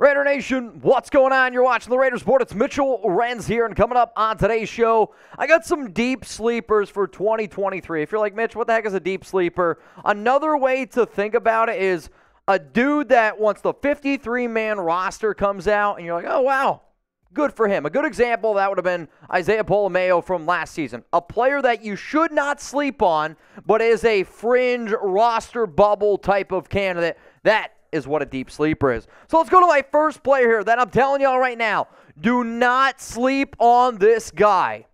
Raider Nation, what's going on? You're watching the Raiders Report. It's Mitchell Renz here, and coming up on today's show, I got some deep sleepers for 2023. If you're like, Mitch, what the heck is a deep sleeper? Another way to think about it is a dude that once the 53-man roster comes out, and you're like, oh, wow, good for him. A good example of that would have been Isaiah Polameo from last season. A player that you should not sleep on, but is a fringe roster bubble type of candidate. That is what a deep sleeper is. So let's go to my first player here that I'm telling y'all right now. Do not sleep on this guy.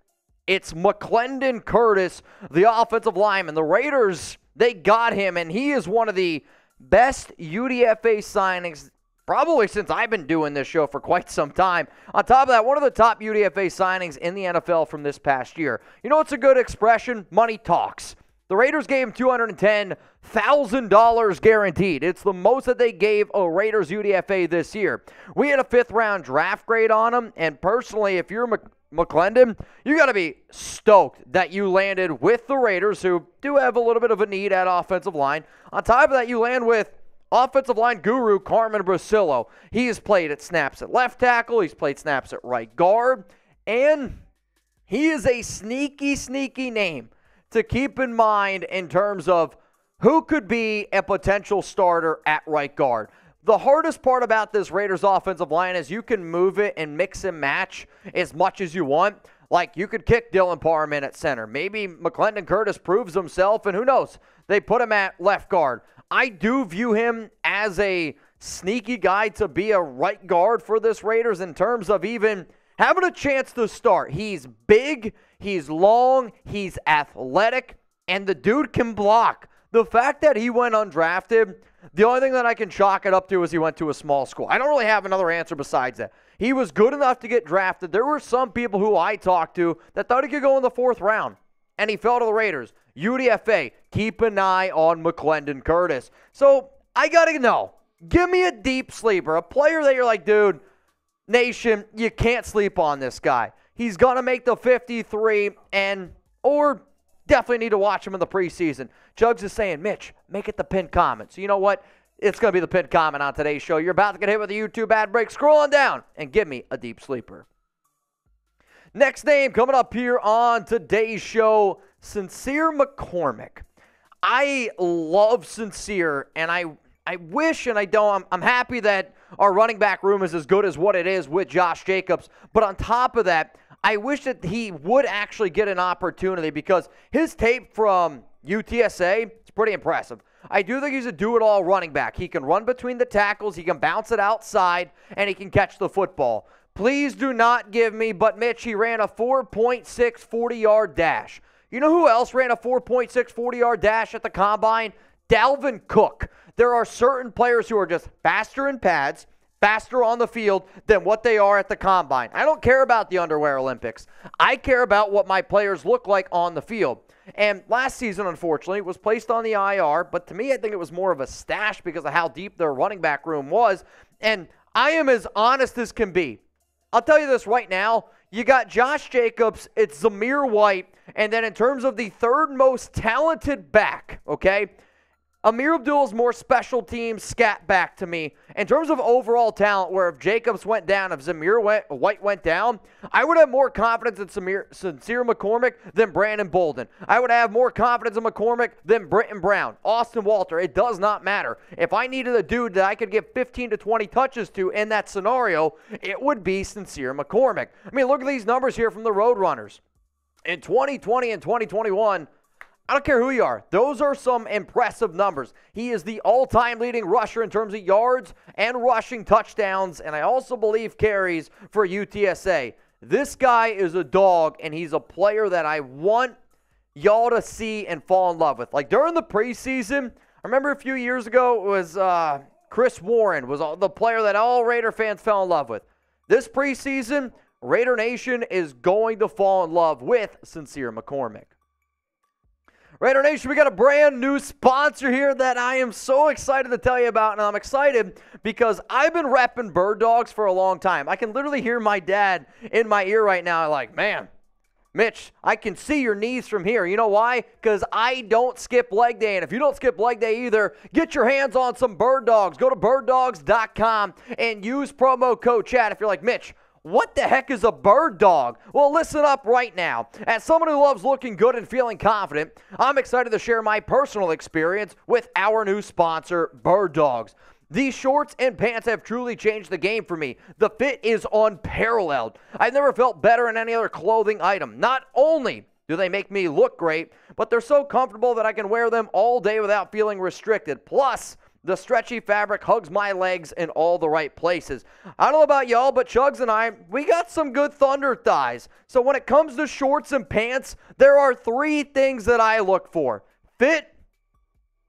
It's McLendon Curtis, the offensive lineman. The Raiders, they got him, and he is one of the best UDFA signings probably since I've been doing this show for quite some time. On top of that, one of the top UDFA signings in the NFL from this past year. You know what's a good expression? Money talks. The Raiders gave him $210,000 guaranteed. It's the most that they gave a Raiders UDFA this year. We had a 5th-round draft grade on him, and personally, if you're McClendon, you got to be stoked that you landed with the Raiders, who do have a little bit of a need at offensive line. On top of that, you land with offensive line guru Carmen Brasillo. He has played at snaps at left tackle. He's played snaps at right guard, and he is a sneaky name to keep in mind in terms of who could be a potential starter at right guard. The hardest part about this Raiders offensive line is you can move it and mix and match as much as you want. Like, you could kick Dylan Parham in at center. Maybe McLendon Curtis proves himself, and who knows? They put him at left guard. I do view him as a sneaky guy to be a right guard for this Raiders in terms of even having a chance to start. He's big, he's long, he's athletic, and the dude can block. The fact that he went undrafted, the only thing that I can chalk it up to is he went to a small school. I don't really have another answer besides that. He was good enough to get drafted. There were some people who I talked to that thought he could go in the 4th round, and he fell to the Raiders. UDFA, keep an eye on McLendon Curtis. So I got to know, give me a deep sleeper, a player that you're like, dude, Nation, you can't sleep on this guy. He's going to make the 53 or definitely need to watch him in the preseason. Jugs is saying, Mitch, make it the pinned comment. So you know what? It's going to be the pinned comment on today's show. You're about to get hit with a YouTube ad break. Scroll on down and give me a deep sleeper. Next name coming up here on today's show, Sincere McCormick. I love Sincere, and I wish, and I don't, I'm happy that our running back room is as good as what it is with Josh Jacobs. But on top of that, I wish that he would actually get an opportunity because his tape from UTSA is pretty impressive. I do think he's a do-it-all running back. He can run between the tackles, he can bounce it outside, and he can catch the football. Please do not give me, but Mitch, he ran a 4.6 40-yard dash. You know who else ran a 4.6 40-yard dash at the Combine? Dalvin Cook. There are certain players who are just faster in pads, faster on the field than what they are at the Combine. I don't care about the Underwear Olympics. I care about what my players look like on the field. And last season, unfortunately, was placed on the IR, but to me, I think it was more of a stash because of how deep their running back room was. And I am as honest as can be. I'll tell you this right now. You got Josh Jacobs, it's Zamir White, and then in terms of the 3rd most talented back, okay, Amir Abdul's more special teams scat back to me. In terms of overall talent, where if Jacobs went down, if White went down, I would have more confidence in Sincere McCormick than Brandon Bolden. I would have more confidence in McCormick than Britton Brown, Austin Walter. It does not matter. If I needed a dude that I could give 15 to 20 touches to in that scenario, it would be Sincere McCormick. I mean, look at these numbers here from the Roadrunners. In 2020 and 2021, I don't care who you are. Those are some impressive numbers. He is the all-time leading rusher in terms of yards and rushing touchdowns, and I also believe carries for UTSA. This guy is a dog, and he's a player that I want y'all to see and fall in love with. Like during the preseason, I remember a few years ago, it was Chris Warren was the player that all Raider fans fell in love with. This preseason, Raider Nation is going to fall in love with Sincere McCormick. Raider Nation, we got a brand new sponsor here that I am so excited to tell you about, and I'm excited because I've been repping Bird Dogs for a long time. I can literally hear my dad in my ear right now like, man, Mitch, I can see your knees from here. You know why? Because I don't skip leg day. And if you don't skip leg day either, get your hands on some Bird Dogs. Go to birddogs.com and use promo code chat. If you're like, Mitch, what the heck is a bird dog? Well, listen up right now. As someone who loves looking good and feeling confident, I'm excited to share my personal experience with our new sponsor, Bird Dogs. These shorts and pants have truly changed the game for me. The fit is unparalleled. I've never felt better in any other clothing item. Not only do they make me look great, but they're so comfortable that I can wear them all day without feeling restricted. Plus, the stretchy fabric hugs my legs in all the right places. I don't know about y'all, but Chugs and I, we got some good thunder thighs. So when it comes to shorts and pants, there are 3 things that I look for: fit,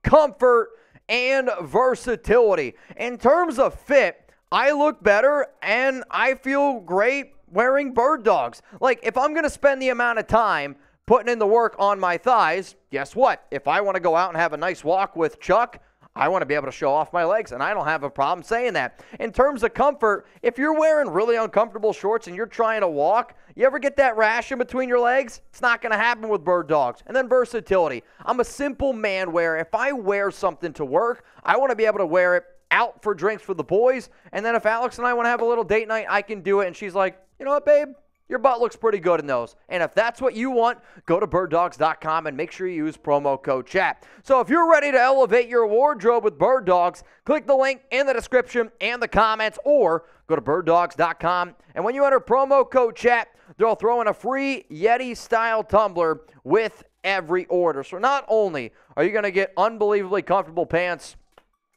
comfort, and versatility. In terms of fit, I look better and I feel great wearing Bird Dogs. Like, if I'm going to spend the amount of time putting in the work on my thighs, guess what? If I want to go out and have a nice walk with Chuck, I want to be able to show off my legs, and I don't have a problem saying that. In terms of comfort, if you're wearing really uncomfortable shorts and you're trying to walk, you ever get that rash in between your legs? It's not going to happen with Bird Dogs. And then versatility. I'm a simple man where if I wear something to work, I want to be able to wear it out for drinks for the boys, and then if Alex and I want to have a little date night, I can do it, and she's like, you know what, babe? Your butt looks pretty good in those. And if that's what you want, go to birddogs.com and make sure you use promo code chat. So if you're ready to elevate your wardrobe with Bird Dogs, click the link in the description and the comments, or go to birddogs.com. And when you enter promo code chat, they'll throw in a free Yeti-style tumbler with every order. So not only are you going to get unbelievably comfortable pants,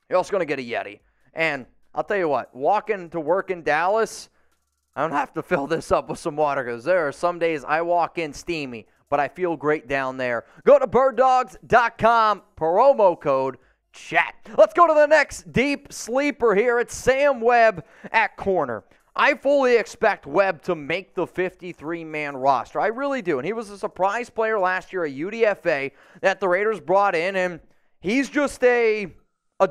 you're also going to get a Yeti. And I'll tell you what, walking to work in Dallas, I don't have to fill this up with some water because there are some days I walk in steamy, but I feel great down there. Go to birddogs.com, promo code chat. Let's go to the next deep sleeper here. It's Sam Webb at corner. I fully expect Webb to make the 53-man roster. I really do. And he was a surprise player last year at UDFA that the Raiders brought in, and he's just a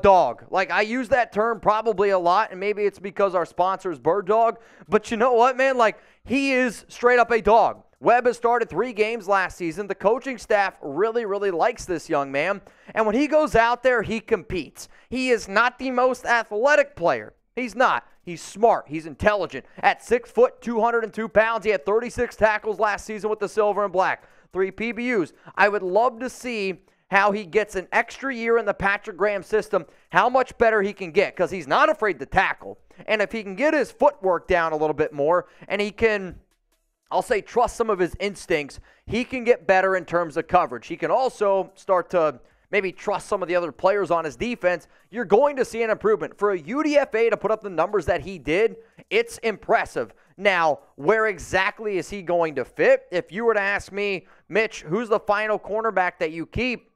dog. Like, I use that term probably a lot, and maybe it's because our sponsor is Bird Dog, but you know what, man? Like, he is straight up a dog. Webb has started 3 games last season. The coaching staff really, really likes this young man, and when he goes out there, he competes. He is not the most athletic player. He's not. He's smart. He's intelligent. At 6 foot, 202 pounds, he had 36 tackles last season with the Silver and Black, 3 PBUs. I would love to see how he gets an extra year in the Patrick Graham system, how much better he can get, because he's not afraid to tackle. And if he can get his footwork down a little bit more, and he can, I'll say, trust some of his instincts, he can get better in terms of coverage. He can also start to maybe trust some of the other players on his defense. You're going to see an improvement. For a UDFA to put up the numbers that he did, it's impressive. Now, where exactly is he going to fit? If you were to ask me, Mitch, who's the final cornerback that you keep?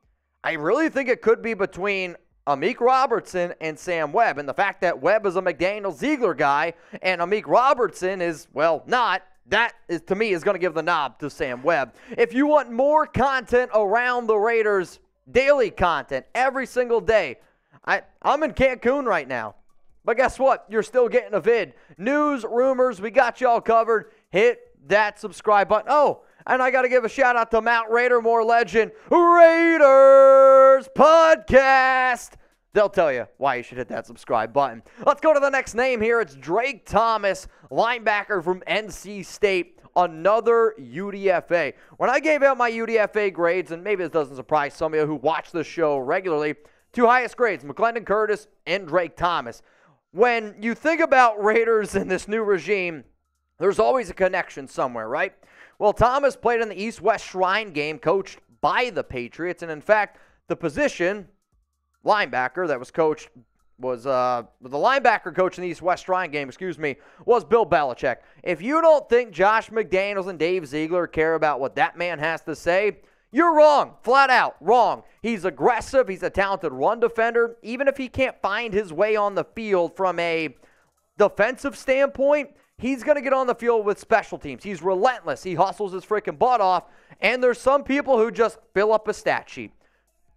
I really think it could be between Amik Robertson and Sam Webb. And the fact that Webb is a McDaniel Ziegler guy and Amik Robertson is, well, not, that is, to me, is going to give the nod to Sam Webb. If you want more content around the Raiders, daily content, every single day, I'm in Cancun right now. But guess what? You're still getting a vid. News, rumors, we got y'all covered. Hit that subscribe button. Oh, and I got to give a shout out to Mount Raidermore legend, Raiders Podcast. They'll tell you why you should hit that subscribe button. Let's go to the next name here. It's Drake Thomas, linebacker from NC State, another UDFA. When I gave out my UDFA grades, and maybe this doesn't surprise some of you who watch the show regularly, 2 highest grades, McLendon Curtis and Drake Thomas. When you think about Raiders in this new regime, there's always a connection somewhere, right? Well, Thomas played in the East-West Shrine game coached by the Patriots, and in fact, the position, linebacker, that was coached, was the linebacker coach in the East-West Shrine game, was Bill Belichick. If you don't think Josh McDaniels and Dave Ziegler care about what that man has to say, you're wrong. Flat out wrong. He's aggressive. He's a talented run defender. Even if he can't find his way on the field from a defensive standpoint, he's going to get on the field with special teams. He's relentless. He hustles his freaking butt off. And there's some people who just fill up a stat sheet.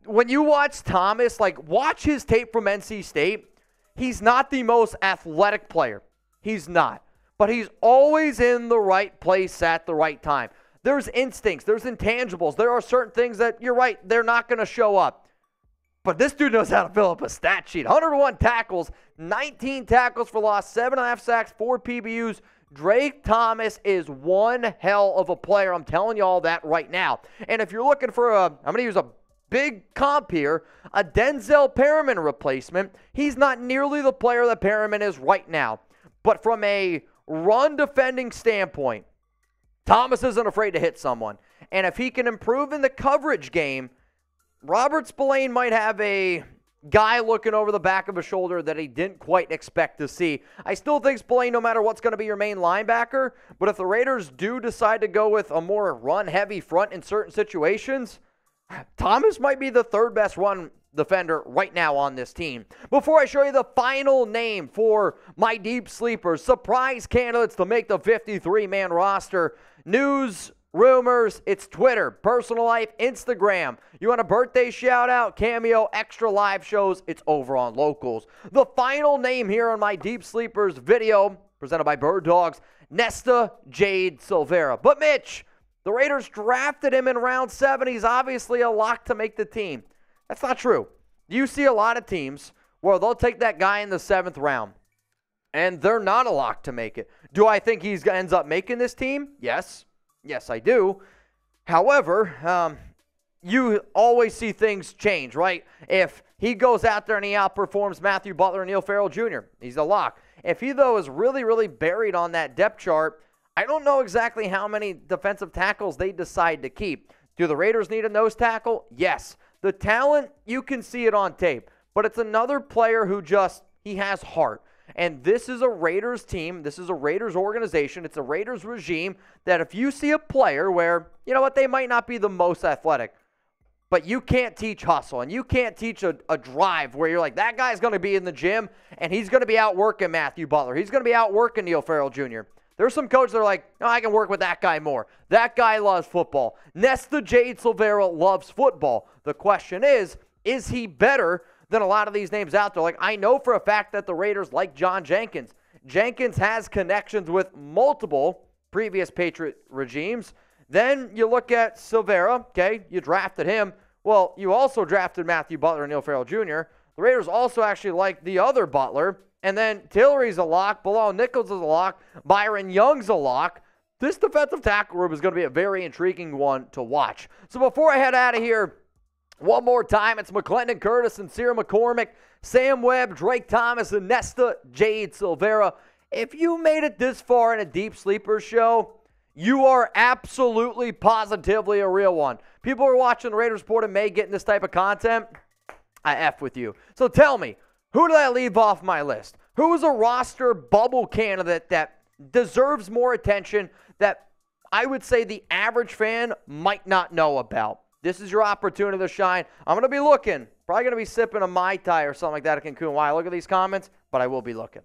When you watch Thomas, watch his tape from NC State, he's not the most athletic player. He's not. But he's always in the right place at the right time. There's instincts. There's intangibles. There are certain things that, you're right, they're not going to show up. But this dude knows how to fill up a stat sheet. 101 tackles, 19 tackles for loss, 7.5 sacks, 4 PBUs. Drake Thomas is one hell of a player. I'm telling you all that right now. And if you're looking for I'm going to use a big comp here, a Denzel Perriman replacement, he's not nearly the player that Perriman is right now. But from a run defending standpoint, Thomas isn't afraid to hit someone. And if he can improve in the coverage game, Robert Spillane might have a guy looking over the back of his shoulder that he didn't quite expect to see. I still think Spillane, no matter what's going to be your main linebacker, but if the Raiders do decide to go with a more run-heavy front in certain situations, Thomas might be the third best run defender right now on this team. Before I show you the final name for my deep sleepers, surprise candidates to make the 53-man roster, news, rumors, it's Twitter, personal life, Instagram. You want a birthday shout out, cameo, extra live shows, it's over on Locals. The final name here on my Deep Sleepers video, presented by Bird Dogs, Nesta Jade Silvera. But Mitch, the Raiders drafted him in round 7. He's obviously a lock to make the team. That's not true. You see a lot of teams where they'll take that guy in the 7th round, and they're not a lock to make it. Do I think he ends up making this team? Yes. Yes, I do. However, you always see things change, right? If he goes out there and he outperforms Matthew Butler and Neil Farrell Jr., he's a lock. If he, though, is really, really buried on that depth chart, I don't know exactly how many defensive tackles they decide to keep. Do the Raiders need a nose tackle? Yes. The talent, you can see it on tape. But it's another player who he has heart. And this is a Raiders team. This is a Raiders organization. It's a Raiders regime that if you see a player where, you know what, they might not be the most athletic, but you can't teach hustle and you can't teach a drive where you're like, that guy's going to be in the gym and he's going to be outworking Matthew Butler. He's going to be outworking Neil Farrell Jr. There's some coaches that are like, no, I can work with that guy more. That guy loves football. Nesta Jade Silvera loves football. The question is he better than a lot of these names out there? Like, I know for a fact that the Raiders like John Jenkins. Jenkins has connections with multiple previous Patriot regimes. Then you look at Silvera, okay, you drafted him. Well, you also drafted Matthew Butler and Neil Farrell Jr. The Raiders also actually like the other Butler. And then Tillery's a lock, Bilal Nichols is a lock, Byron Young's a lock. This defensive tackle room is going to be a very intriguing one to watch. So before I head out of here, one more time, it's McLendon Curtis, Sincere McCormick, Sam Webb, Drake Thomas, and Nesta Jade Silvera. If you made it this far in a Deep Sleepers show, you are absolutely, positively a real one. People who are watching the Raiders Report in May getting this type of content, I F with you. So tell me, who did I leave off my list? Who is a roster bubble candidate that deserves more attention that I would say the average fan might not know about? This is your opportunity to shine. I'm going to be looking. Probably going to be sipping a Mai Tai or something like that at Cancun. Why? Look at these comments, but I will be looking.